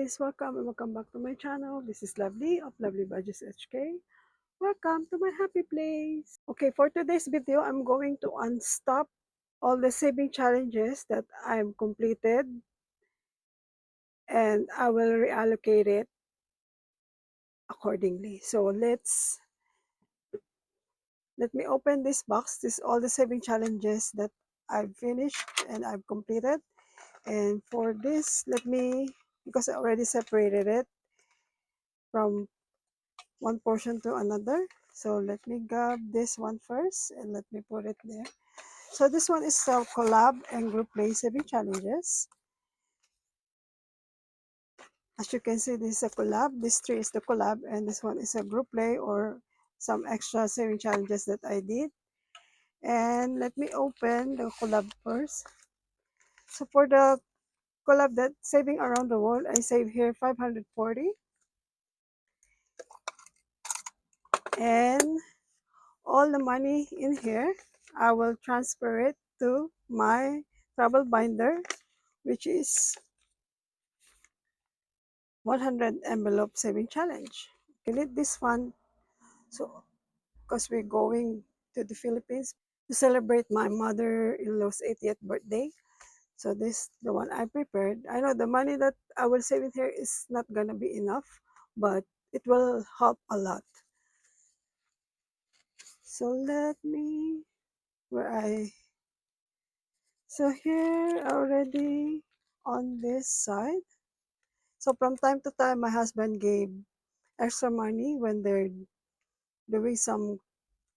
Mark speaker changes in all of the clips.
Speaker 1: guys, welcome and welcome back to my channel. This is Lovely of Lovely Budgets HK. Welcome to my happy place. Okay, for today's video, I'm going to unstop all the saving challenges that I've completed and I will reallocate it accordingly. So let me open this box. This is all the saving challenges that I've finished and I've completed. And for this, because I already separated it from one portion to another. So let me grab this one first and let me put it there. So this one is collab and group play saving challenges. As you can see, this is a collab. This three is the collab and this one is a group play or some extra saving challenges that I did. And let me open the collab first. So for the collab that saving around the world, I save here 540. And all the money in here, I will transfer it to my travel binder, which is 100 envelope saving challenge. We need this fund so because we're going to the Philippines to celebrate my mother-in-law's 80th birthday. So this the one I prepared. I know the money that I will save in here is not gonna be enough, but it will help a lot. So let me where I so here already on this side. So from time to time, my husband gave extra money when they're doing some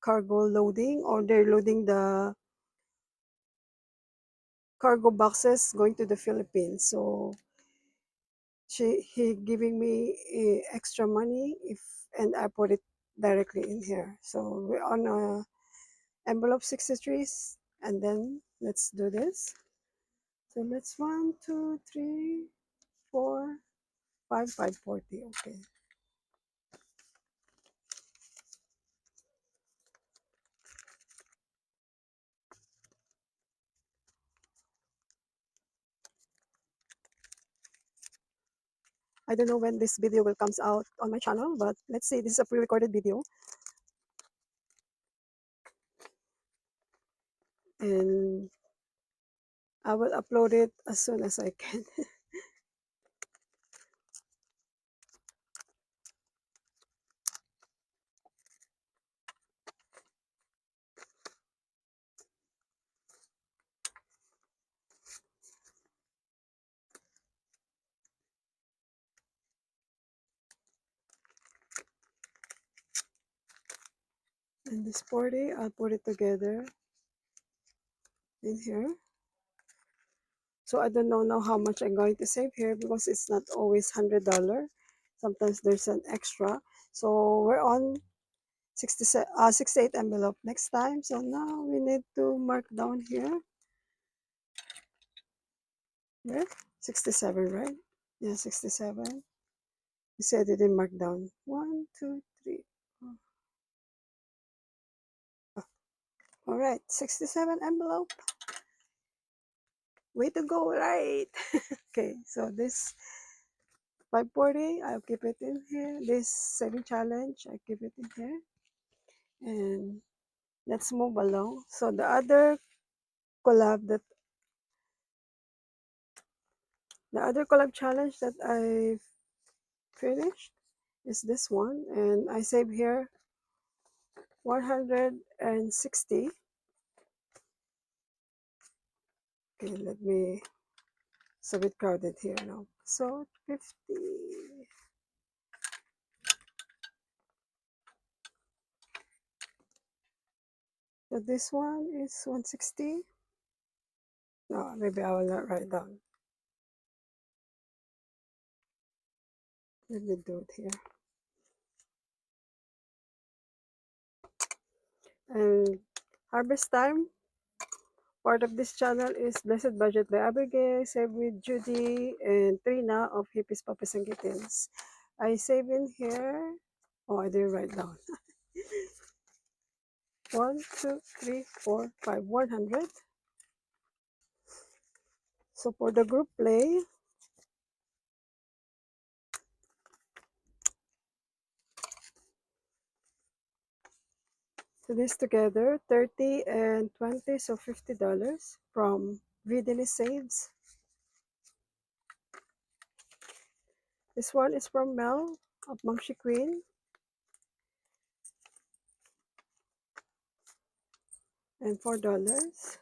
Speaker 1: cargo loading or they're loading the cargo boxes going to the Philippines. So he giving me extra money and I put it directly in here. So we're on envelope 63 and then let's do this. So let's 1, 2, 3, 4, 5, 540. Okay. I don't know when this video will comes out on my channel, but let's see. This is a pre-recorded video, and I will upload it as soon as I can. And this 40, I'll put it together in here. So I don't know now how much I'm going to save here because it's not always $100. Sometimes there's an extra. So we're on 68 envelope next time. So now we need to mark down here. Where? 67, right? Yeah, 67. You said it didn't mark down. 1, 2, 3. Oh. All right, 67 envelope. Way to go, right? Okay, so this 540, I'll keep it in here. This saving challenge, I keep it in here. And let's move along. So collab that the other collab challenge that I finished is this one, and I save here 160. Okay, let me. It's a bit crowded here now. So 50. So this one is 160. No, maybe I will not write down. Let me do it here. And harvest time. Part of this channel is Blessed Budget by Abigail, Save with Judy, and Trina of Hippies, Puppies, and Kittens. I save in here. Oh, I didn't write down. 1, 2, 3, 4, 5, 100. So for the group play, So this together, 30 and 20, so $50 from Vidini Saves. This one is from Mel of Mamshi Queen, and $4.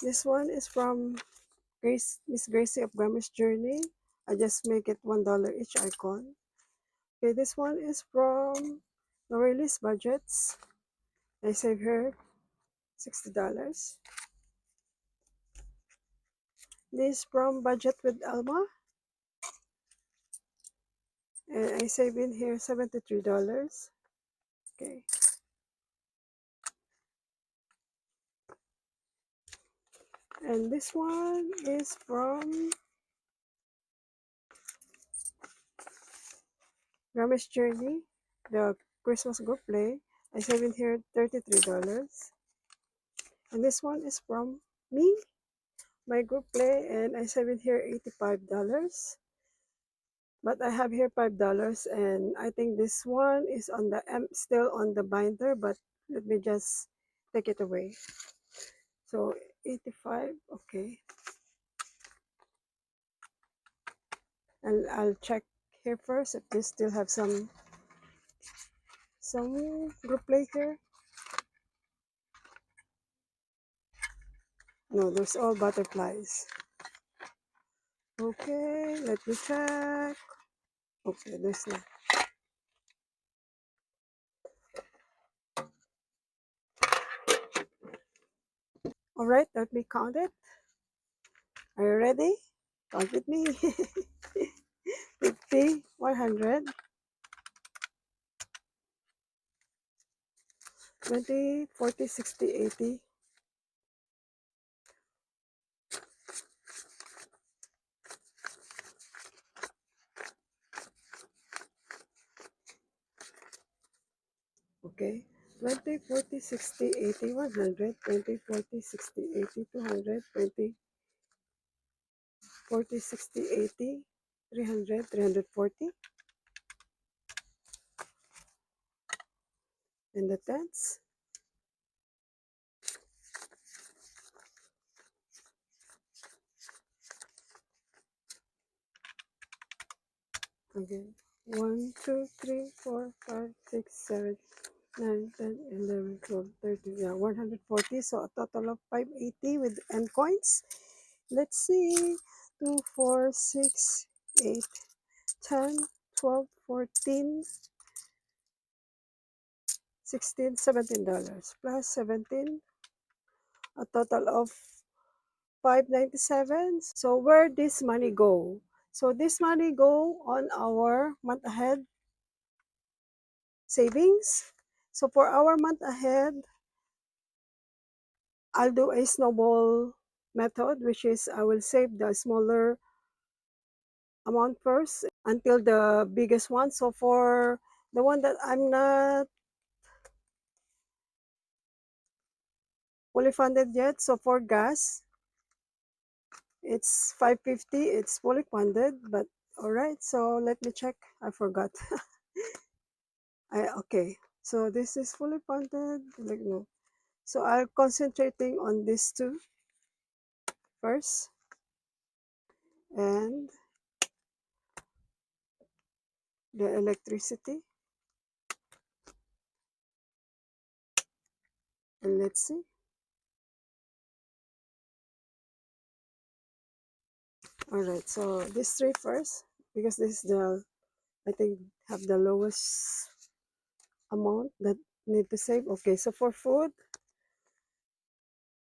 Speaker 1: This one is from Miss Gracie of Grandma's Journey. I just make it $1 each icon. Okay, this one is from Norelis Budgets. I save her $60. This from Budget with Alma, and I save in here $73. Okay. And this one is from Grandma's Journey, the Christmas group play. I save in here $33. And this one is from me, my group play, and I save in here $85. But I have here $5, and I think this one is on the still on the binder, but let me just take it away. So 85, okay. And I'll check here first if they still have some group play here. No, there's all butterflies. Okay, let me check. Okay, there's no. All right, let me count it. Are you ready? Count with me. 50, 100, 20, 40, 60, 80. Okay, 20, 40, 60, 80, 100, 20, 40, 60, 80, 200, 20, 40, 60, 80, 300, 340. And the tens. Again, 1, 2, 3, 4, 5, 6, 7, 9, 10, 11, 12, 13. Yeah, 140. So a total of 580 with end coins. Let's see. 2, 4, 6, 8, 10, 12, 14, 16, $17 plus 17. A total of 597. So where this money go? So this money go on our month ahead savings. So for our month ahead, I'll do a snowball method, which is I will save the smaller amount first until the biggest one. So for the one that I'm not fully funded yet, so for gas, it's 550. It's fully funded, but all right. So let me check. I forgot. Okay. So this is fully funded. Like no. So I'm concentrating on these two first, and the electricity. And let's see. All right. So this three first, because this is the, I think, have the lowest amount that need to save. Okay. So for food,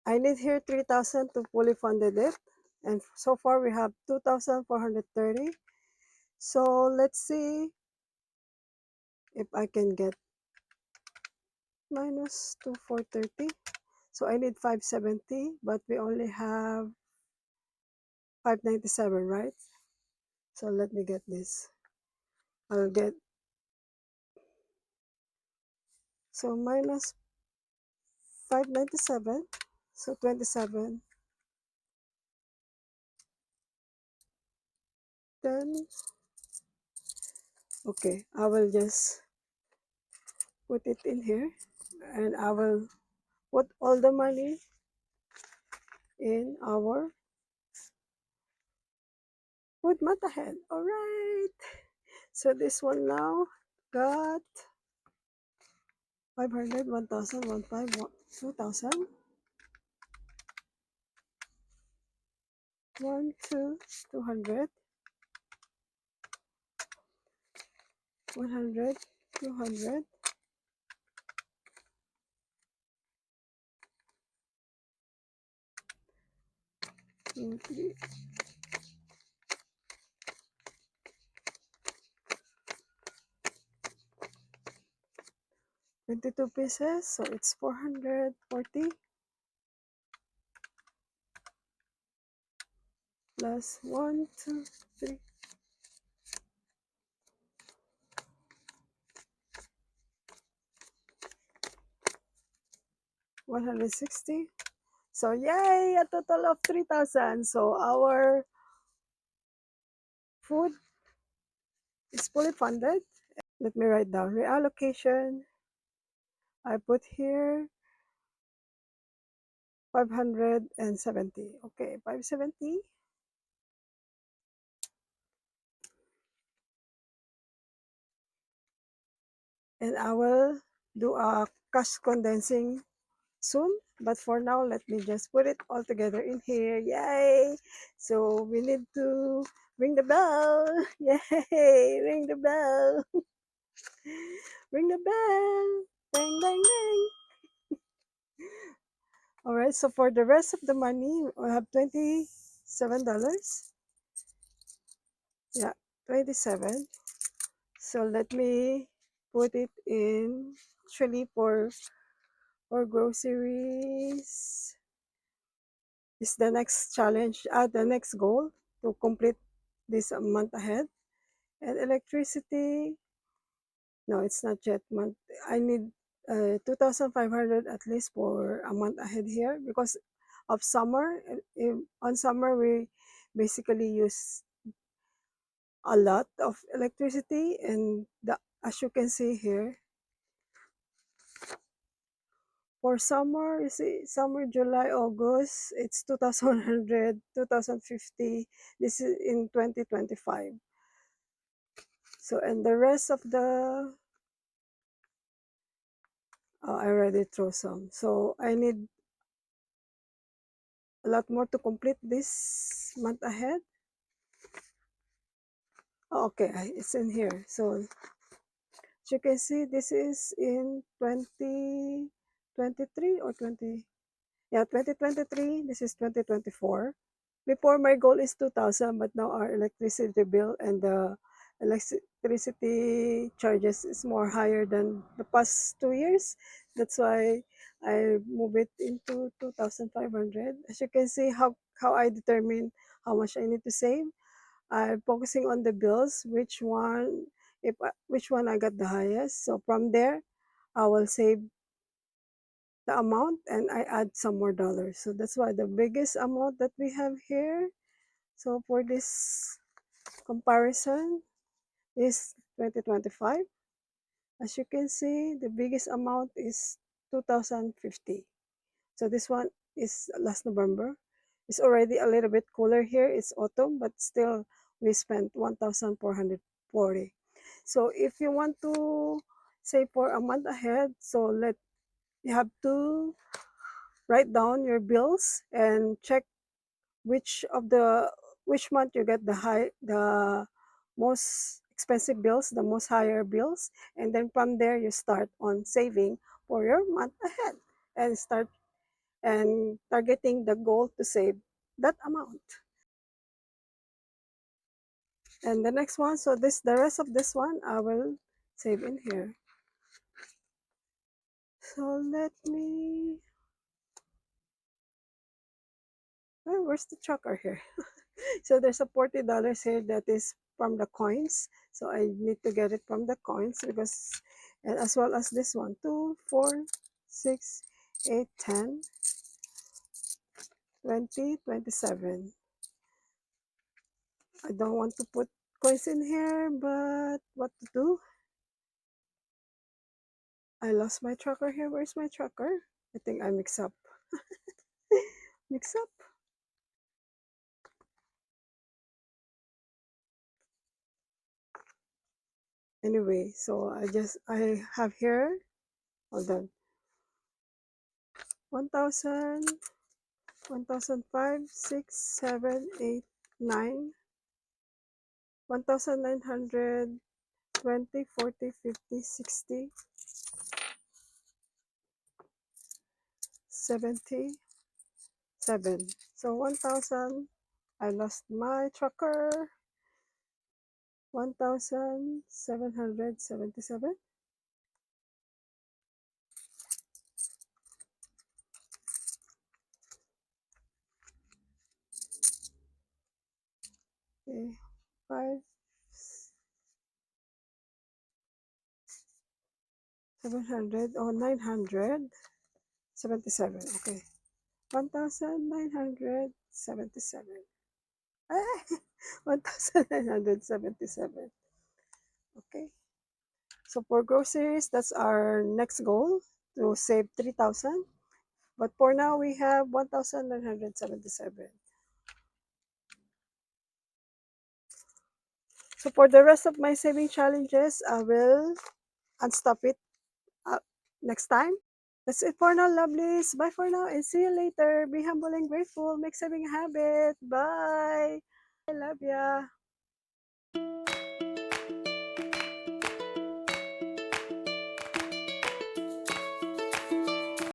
Speaker 1: I need here 3,000 to fully funded it. And so far we have 2,430. So let's see if I can get minus 2,430. So I need 570, but we only have 597, right? So let me get this. I'll get, so minus 597, so 27. Then, okay, I will just put it in here, and I will put all the money in our food month ahead. All right. So this one now got 500, 1,000, 2,000, 1, 2, 200, 100, 200, 2, 3, 22 pieces. So it's 440 plus 1, 2, 3, 160. So yay, a total of 3,000. So our food is fully funded. Let me write down reallocation. I put here 570. Okay, 570. And I will do a cash condensing soon. But for now, let me just put it all together in here. Yay! So we need to ring the bell. Yay! Ring the bell. Ring the bell. Bang, bang, bang. All right, so for the rest of the money, we have $27. Yeah, 27. So let me put it in actually for groceries. Is the next challenge, the next goal to complete this month ahead. And electricity, no, it's not yet month. I need 2,500 at least for a month ahead here because of summer. On summer, we basically use a lot of electricity, and as you can see here, for summer, you see, summer, July, August, it's 2,100, 2,050. This is in 2025. So, and the rest of the, I already throw some. So, I need a lot more to complete this month ahead. Oh, okay, it's in here. So, as you can see, this is in 2023 or 20, yeah, 2023. This is 2024. Before, my goal is 2,000, but now our electricity bill and the electricity charges is more higher than the past 2 years. That's why I move it into 2,500. As you can see, how I determine how much I need to save. I'm focusing on the bills, which one I got the highest. So from there, I will save the amount and I add some more dollars. So that's why the biggest amount that we have here. So for this comparison is 2025. As you can see, the biggest amount is 2,050. So this one is last November. It's already a little bit cooler here. It's autumn, but still we spent 1,440. So if you want to save for a month ahead, so you have to write down your bills and check which of the which month you get the most expensive bills, the most higher bills, and then from there you start on saving for your month ahead and start and targeting the goal to save that amount. And the next one, so the rest of this one I will save in here. So let me, where's the tracker here? So there's a $40 here that is from the coins. So I need to get it from the coins because, and as well as this one, 2, 4, 6, 8, 10, 20, 27. I don't want to put coins in here, but what to do? I lost my tracker here. Where's my tracker? I think I mix up. Mix up. Anyway, so I have here, hold on, 1,000, 1,005, 6, 7, 8, 9, 1,900, 20, 40, 50, 60, 70, 7. So 1,000, I lost my tracker, 1,777. Okay, 5, 700, or 977. Okay, 1,977. Ah, 1,977. Okay. So for groceries, that's our next goal, to save 3,000. But for now, we have 1,977. So for the rest of my saving challenges, I will unstop it uh, next time. That's it for now, lovelies. Bye for now and see you later. Be humble and grateful. Make saving a habit. Bye. I love ya.